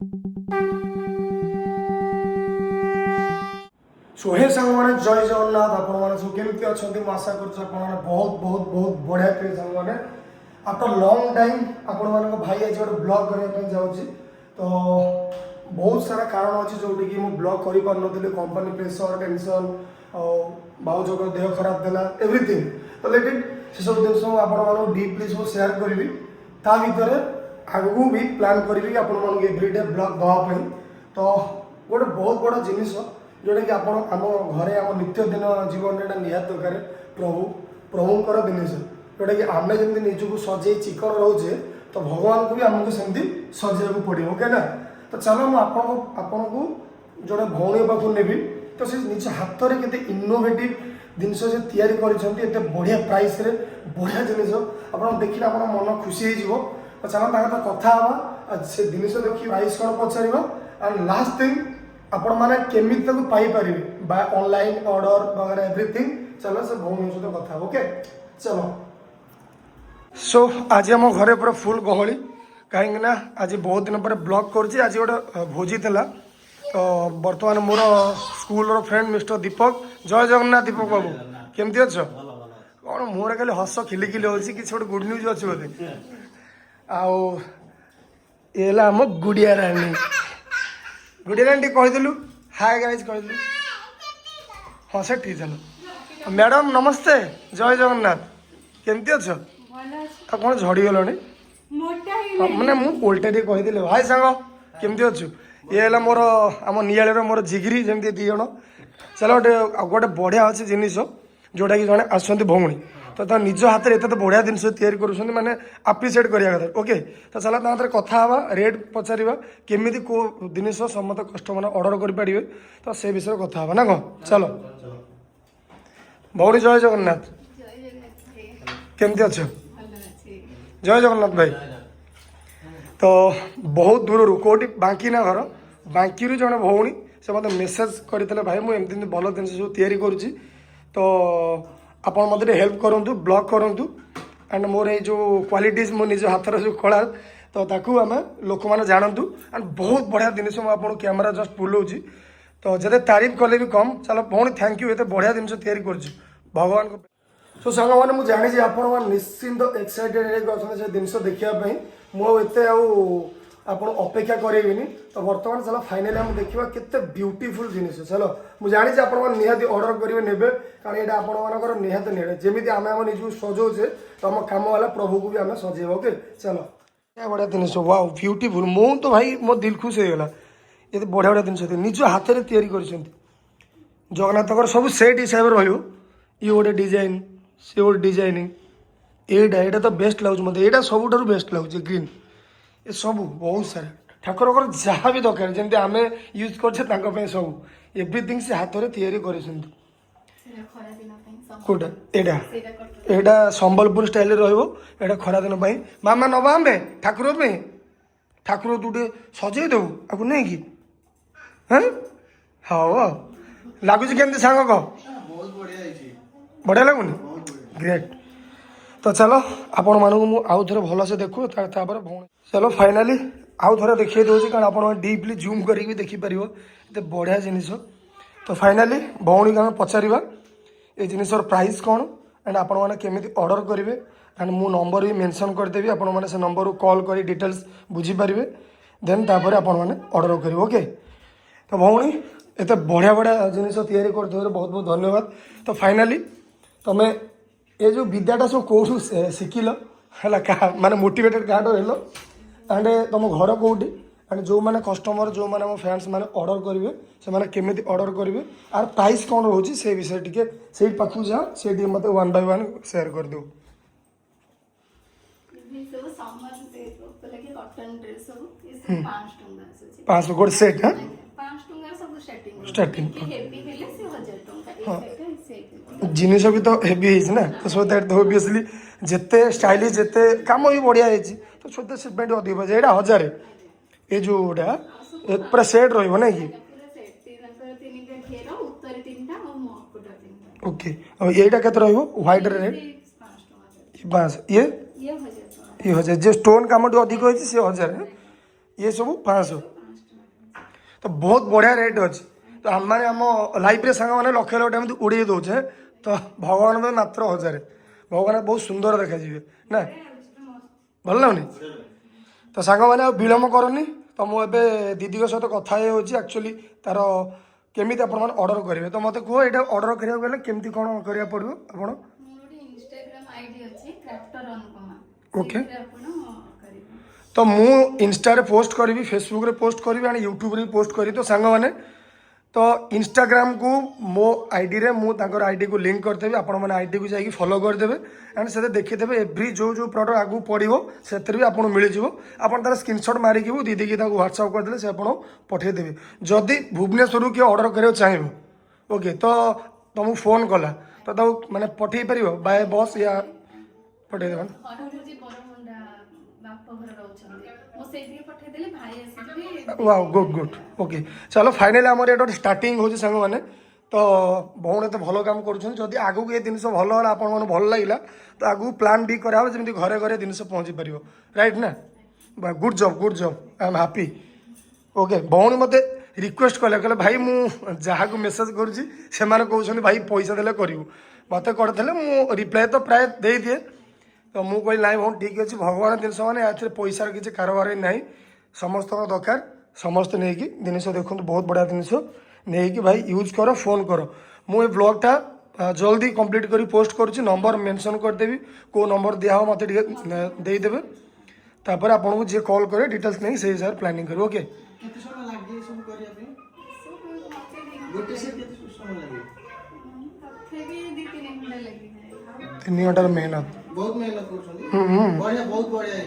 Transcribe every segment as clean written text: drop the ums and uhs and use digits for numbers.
सो हे सांग मैंने जय जगन्नाथ आपण मैंने सब केमती अच्छा आशा कर बहुत बहुत बहुत बढ़िया थे सांग मैंने आफ्टर लॉन्ग टाइम आपण मान भाई आज गोटे ब्लॉग करने जाऊँगी तो बहुत सारा कारण अच्छे जोटि कि मुझे ब्लॉग कर पारे कंपनी प्रेसर टेंशन भाउज देह खराब देला एवरीथिंग तो लेकिन से सब जिन आप डीपली सब सेयार करी ता भर आगू भी प्लां करी आपण एवरीडे ब्लॉग देवाई तो गोटे बहुत बड़ा जिनिस जोटा कि आप घरे आम नित्यदिन जीवन में निहत दरकार प्रभुंर जिनिस जोटा कि आम जमी निजक सजे चिकन रोचे तो भगवान को भी आमको सेमती सजेक पड़े ओके ना। तो चलो मुझे जोड़े भौणी पाक नेबी तो से निज हाथ में केते इनोवेटिव जिनस से तैयारी करते बढ़िया प्राइस रे बढ़िया जिनिस आप देखिए आप मन खुशी हो तो चलो कथा हाँ से जिनिस देखिए प्राइस कौन पचार एंड लास्ट थिंग आपण मैंने केमिति तक पाइपर बाय ऑनलाइन ऑर्डर वगैरह एवरीथिंग चलो से भौणी सहित कथा ओके चलो। सो आज आम घरे पूरा फुल गहली कहीं आज बहुत दिन पर ब्लॉग कर आज गोटे भोजी था तो बर्तमान मोर स्कूल फ्रेंड मिस्टर दीपक जय जगन्नाथ दीपक बाबू केमती अच्छ कौन मुहर खाली हस खिलिखिली हो किसी गोटे गुड न्यूज अच्छे बोधे आम गुड़िया राणी गुड़िया राणी कहीदेलु हाय गाइज कहीदेलु हाँ से ठीक चलो मैडम नमस्ते जय जगन्नाथ केमती अच्छ कौन झड़गल मैंने मुझे कहीदेली हाय सांग केमती अच्छु ये है मोर आम निआर मोर जिगिरी जमी दी जन चलो गोटे बढ़िया अच्छे जिनिस जोटा कि जड़े आसुँच भौणी तो निज हाथ में एत बढ़िया जिन कर माने आप्रिसीएट करा कथा ओके तो चलो तार कथा हाँ रेट पचार केमी कौ जिनिस समस्त कस्टमर ऑर्डर करेंगे तो से विषय कथा हाँ ना कौन चलो भौणी जय जगन्नाथ केमती अच्छ जय जगन्नाथ भाई तो बहुत दूर कौटी बांकी ना घर बांकी जड़े भौणी से मतलब मेसेज करते भाई मुझे भल जिन सब या तो आप मत हेल्प करूँ ब्लॉग करूँ एंड मोर ये जो क्वालिटीज मो निज हाथ जो कला तो ताकू आम लोक मैंने जानतु एंड बहुत बढ़िया जिन मुझे कैमेरा जस्ट बुलाऊँ तो जब तारीफ कले भी कम चलो भौणी थैंक यू ये बढ़िया जिन कर भगवान को सो सांग मैंने मुझे जानी आप निश्चिंत एक्साइटेड अच्छे जिन देखापी मुझे आप अपेक्षा करें तो बर्तमान चलो फाइनाली हम देखा केते ब्यूटीफुल जिनिस चलो मुझे जानी आप निहाती ऑर्डर करेंगे ने कारण ये आपर निहाती निहाती जमी आम आम निज सजाऊे तो आम कम वाला प्रभु को भी आम सजेबा ओके चलो क्या बढ़िया जिनिस वाओ ब्यूटीफुल मु तो भाई मो दिल खुश होगा ये बढ़िया बढ़िया जिनिस निज हाथ में या जगन्नाथ सब सेट हिसाब से ये गोटे डिजाइन से गोटे डिजाइनिंग यहाँ तो बेस्ट लगुच मत यहाँ सबुठ बेस्ट लगुच ग्रीन ये सब बहुत सारा ठाकुर जहाँ भी दरकार जमी आम यूज कर सब एवरीथिंग से हाथ में कौटा यहाँ संबलपुर स्टाइल रहा खरा दिन मामा नवा आमे ठाकुर ठाकुर तू टे सजे देव आपको नहीं कि हाँ हाँ लगुच केमती सांग कह बढ़िया लगुनि ग्रेट तो चलो आपण मानू आउ थे भलसे देखू भौणी चलो फाइनाली आउ थे देखिए दूसरी कारण आप डीपली जूम करके देखिपर ये बढ़िया जिनिस तो फाइनाली भौणी का पचार ये जिनिस प्राइस कौन एंड आपण मैंने केमी ऑर्डर करेंगे एंड मु नंबर भी मेंशन करदेवी आपण मैंने से नंबर को कॉल कर डिटेल्स बुझीपारे देन तापर आपण मैंने ऑर्डर करेंगे ओके। तो भौणी एत बढ़िया बढ़िया जिनिस तैयारी कर बहुत बहुत धन्यवाद। तो फाइनाली तुम ये जो विद्याटा सब कौटू शिखिल है माने मोटिवेटेड क्या हेलो एंड तुम घर कौटी एंड जो मैंने कस्टमर जो मैंने फैंस मैंने ऑर्डर करेंगे से मैंने केमी ऑर्डर करेंगे आर प्राइस कौन रोचे से विषय टी से पाखु जा से मत वन बाय वन शेयर कर दो। पाँच गोटे सेट हाँ स्टार्टिंग हाँ जिनिस भी तो हेवी ना तो सो दैट ओबियसली जिते स्टाइलिश जिते काम भी बढ़िया है तो सो दैट सेगमेंट अधिक यहाँ 1000 ये जोटा पूरा सेट रही ना कि ओके और यहीटा के व्हाइट रेट 500 ये 1000 जो स्टोन कम अधिक होती 1000 ये सब 500 तो बहुत बढ़िया रेट अच्छी तो आम मैंने आम लाइफ रे सांग मैंने लक्ष लक्ष एमती उड़े दौचे तो भगवान तो मात्र 1000 भगवान बहुत सुंदर देखा जी ना भल लगुनि तो सांग मैंने विलम्ब करनी तो मुझे दीदी सहित कथा एक्चुअली तार केमी आप अर्डर करेंगे तो मत कह ये अर्डर कराया केमती कौन करा पड़ो आप ओके तो मु इंस्टा रे पोस्ट करी फेसबुक रे पोस्ट करी एंड यूट्यूब रे पोस्ट करी तो सांग मैंने तो इंस्टाग्राम को मो आईडी रे मु तांकर आईडी को लिंक करदेवी आपण मैंने आईडी को जाकि फॉलो करदेवे एंड से देखीदेवे एवरी जो जो प्रोडक्ट आगू पड़ो से भी आपको मिल जाव आप तार स्क्रीनशॉट मारिकी दीदी की व्हाट्सअप करदे से आप पठेदेवे जदि भुवनेश्वर किए ऑर्डर करा चाहिए ओके तो तुमको फोन कला तो माने पठे पार बाय बस या पठेदेव वाओ गुड गुड ओके चलो फाइनली आम ये स्टार्टिंग हो सांग मैंने तो भौणी तो भल काम करुँच आगू ये जिन भल है आप भल लगे तो आगू प्लां भी कराव जमी घरे घरे जिन पहुँची पार राइट ना good job I am happy okay भौणी मत रिक्वेस्ट कले कहले भाई मु जहाँ को मेसेज करुँची कहते भाई पैसा देले करूँ मत करते मु रिप्लाई तो प्राय दे दिए तो मुझे कहली ना भौणी ठीक अच्छे भगवान जिनस मैंने या पैसार किसी कारोबार ना समस्त दरकार समस्त नहीं जिन देखो बहुत बढ़िया जिनस नहीं भाई यूज कर फोन कर मुझे ब्लॉगटा जल्दी कंप्लीट करी पोस्ट करुँच नंबर मेंशन करदेवी को नंबर दिया मत देदेवे तापर आपको जी कॉल करे डिटेल्स नहीं से हिसाब प्लानिंग करें ओके तीन घंटार मेहनत बहुत मेहनत बढ़िया बहुत बढ़िया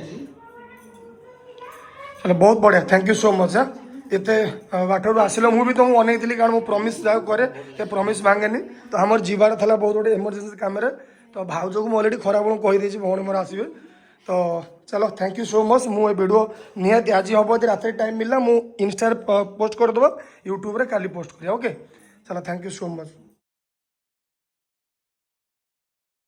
चलो बहुत बढ़िया थैंक यू सो मच एत बाटर आसिल मुझे तुमको अनेक कारण मुझे प्रमिश जहाँ कै प्रमिश भांगेनि तो आम जीवार था बहुत गोटे इमरजेन्सी कम तो भाउज को अलरेडी खराब कहीदे भौणी मोर आसवे तो चलो थैंक यू सो मच मुझे वीडियो निहाती आज हम रात टाइम मिलला मुझे इंस्टा पोस्ट करदेव यूट्यूब रे काली पोस्ट करिया ओके चलो थैंक यू सो मच।